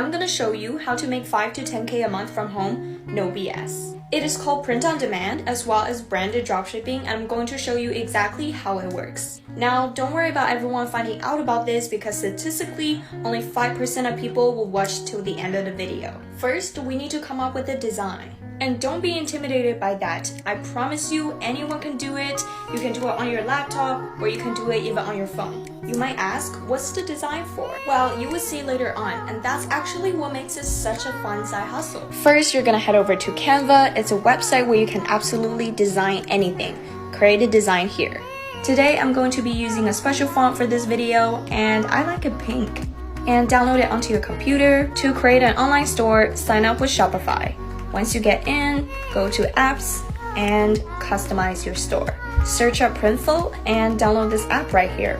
I'm gonna show you how to make 5 to 10K a month from home, no BS. It is called print on demand as well as branded dropshipping, and I'm going to show you exactly how it works. Now, don't worry about everyone finding out about this because statistically, only 5% of people will watch till the end of the video. First, we need to come up with a design. And don't be intimidated by that. I promise you, anyone can do it. You can do it on your laptop or you can do it even on your phone. You might ask, what's the design for? Well, you will see later on, and that's actually what makes it such a fun side hustle. First, you're gonna head over to Canva. It's a website where you can absolutely design anything. Create a design here. Today, I'm going to be using a special font for this video, and I like it pink. And download it onto your computer. To create an online store, sign up with Shopify. Once you get in, go to apps and customize your store. Search up Printful and download this app right here.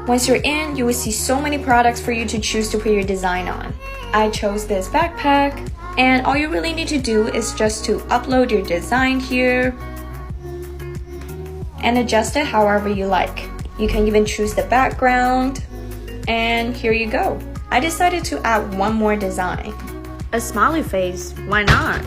Once you're in, you will see so many products for you to choose to put your design on. I chose this backpack, and all you really need to do is just to upload your design here and adjust it however you like. You can even choose the background, and here you go. I decided to add one more design. A smiley face, why not?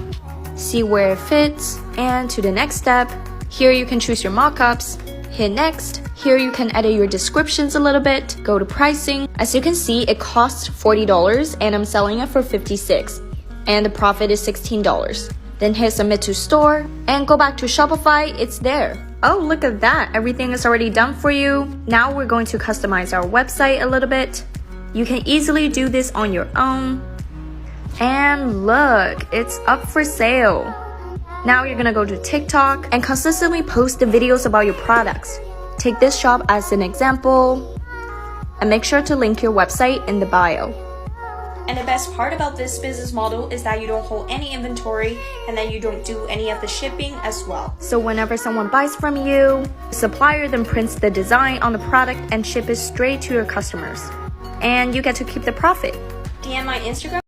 See where it fits, and to the next step. Here you can choose your mockups, hit next. Here you can edit your descriptions a little bit, go to pricing. As you can see, it costs $40 and I'm selling it for $56, and the profit is $16. Then hit submit to store and go back to Shopify, it's there. Oh, look at that, everything is already done for you. Now we're going to customize our website a little bit. You can easily do this on your own. And look, it's up for sale. Now you're gonna go to TikTok and consistently post the videos about your products. Take this shop as an example and make sure to link your website in the bio. And the best part about this business model is that you don't hold any inventory and then you don't do any of the shipping as well. So whenever someone buys from you, the supplier then prints the design on the product and ship it straight to your customers. And you get to keep the profit. DM my Instagram